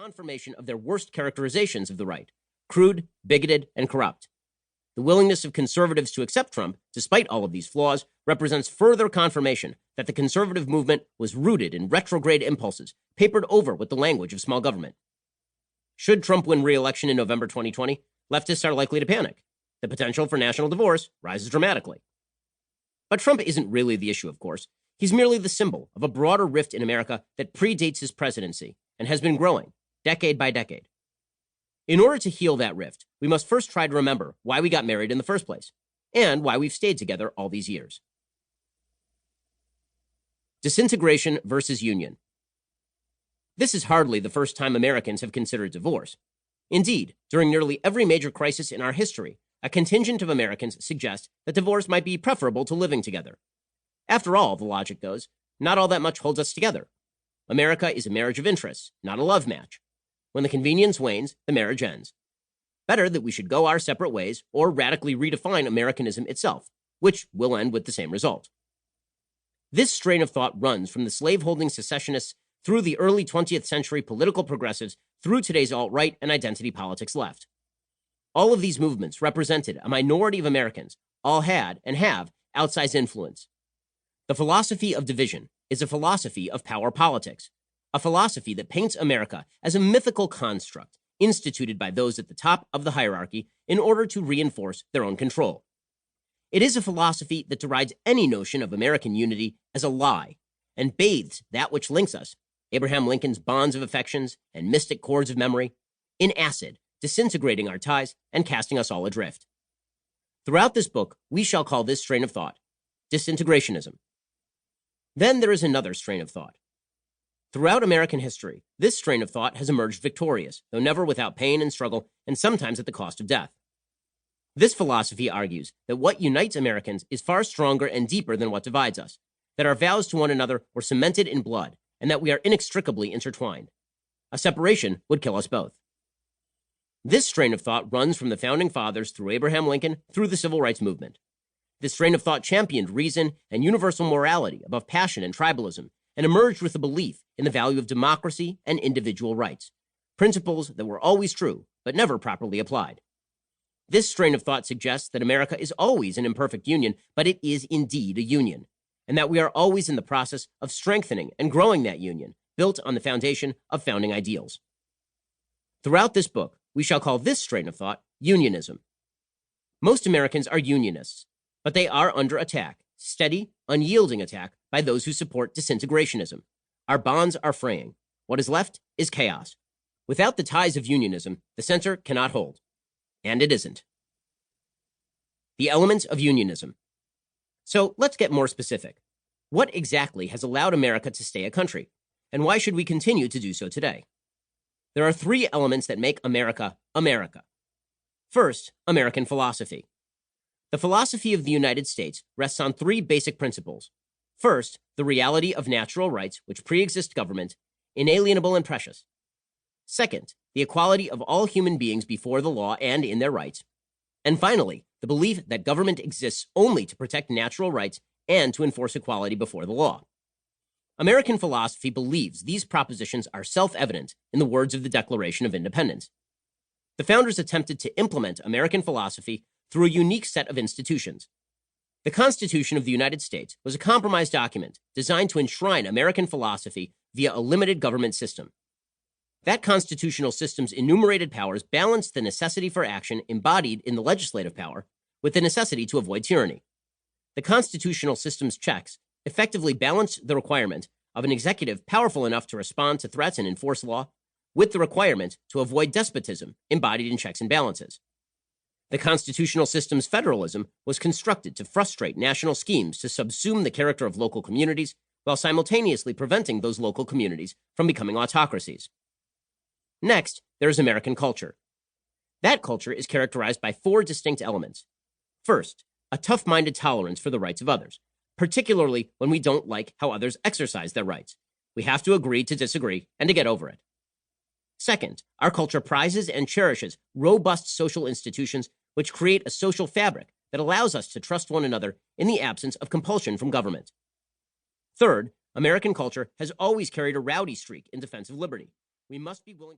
confirmation of their worst characterizations of the right: crude, bigoted, and corrupt. The willingness of conservatives to accept Trump, despite all of these flaws, represents further confirmation that the conservative movement was rooted in retrograde impulses, papered over with the language of small government. Should Trump win re-election in November 2020, leftists are likely to panic. The potential for national divorce rises dramatically. But Trump isn't really the issue, of course. He's merely the symbol of a broader rift in America that predates his presidency and has been growing, decade by decade. In order to heal that rift, we must first try to remember why we got married in the first place, and why we've stayed together all these years. Disintegration versus union. This is hardly the first time Americans have considered divorce. Indeed, during nearly every major crisis in our history, a contingent of Americans suggests that divorce might be preferable to living together. After all, the logic goes, not all that much holds us together. America is a marriage of interests, not a love match. When the convenience wanes, the marriage ends. Better that we should go our separate ways or radically redefine Americanism itself, which will end with the same result. This strain of thought runs from the slaveholding secessionists through the early 20th century political progressives through today's alt-right and identity politics left. All of these movements represented a minority of Americans, all had and have outsized influence. The philosophy of division is a philosophy of power politics, a philosophy that paints America as a mythical construct instituted by those at the top of the hierarchy in order to reinforce their own control. It is a philosophy that derides any notion of American unity as a lie and bathes that which links us, Abraham Lincoln's bonds of affections and mystic cords of memory, in acid, disintegrating our ties and casting us all adrift. Throughout this book, we shall call this strain of thought disintegrationism. Then there is another strain of thought. Throughout American history, this strain of thought has emerged victorious, though never without pain and struggle, and sometimes at the cost of death. This philosophy argues that what unites Americans is far stronger and deeper than what divides us, that our vows to one another were cemented in blood, and that we are inextricably intertwined. A separation would kill us both. This strain of thought runs from the Founding Fathers through Abraham Lincoln through the Civil Rights Movement. This strain of thought championed reason and universal morality above passion and tribalism, and emerged with a belief in the value of democracy and individual rights, principles that were always true, but never properly applied. This strain of thought suggests that America is always an imperfect union, but it is indeed a union, and that we are always in the process of strengthening and growing that union, built on the foundation of founding ideals. Throughout this book, we shall call this strain of thought unionism. Most Americans are unionists, but they are under attack, steady, unyielding attack by those who support disintegrationism. Our bonds are fraying. What is left is chaos. Without the ties of unionism, the center cannot hold. And it isn't. The elements of unionism. So let's get more specific. What exactly has allowed America to stay a country? And why should we continue to do so today? There are three elements that make America, America. First, American philosophy. The philosophy of the United States rests on three basic principles. First, the reality of natural rights which pre-exist government, inalienable and precious. Second, the equality of all human beings before the law and in their rights. And finally, the belief that government exists only to protect natural rights and to enforce equality before the law. American philosophy believes these propositions are self-evident in the words of the Declaration of Independence. The founders attempted to implement American philosophy through a unique set of institutions. The Constitution of the United States was a compromise document designed to enshrine American philosophy via a limited government system. That constitutional system's enumerated powers balanced the necessity for action embodied in the legislative power with the necessity to avoid tyranny. The constitutional system's checks effectively balanced the requirement of an executive powerful enough to respond to threats and enforce law with the requirement to avoid despotism embodied in checks and balances. The constitutional system's federalism was constructed to frustrate national schemes to subsume the character of local communities while simultaneously preventing those local communities from becoming autocracies. Next, there is American culture. That culture is characterized by four distinct elements. First, a tough-minded tolerance for the rights of others, particularly when we don't like how others exercise their rights. We have to agree to disagree and to get over it. Second, our culture prizes and cherishes robust social institutions which create a social fabric that allows us to trust one another in the absence of compulsion from government. Third, American culture has always carried a rowdy streak in defense of liberty. We must be willing to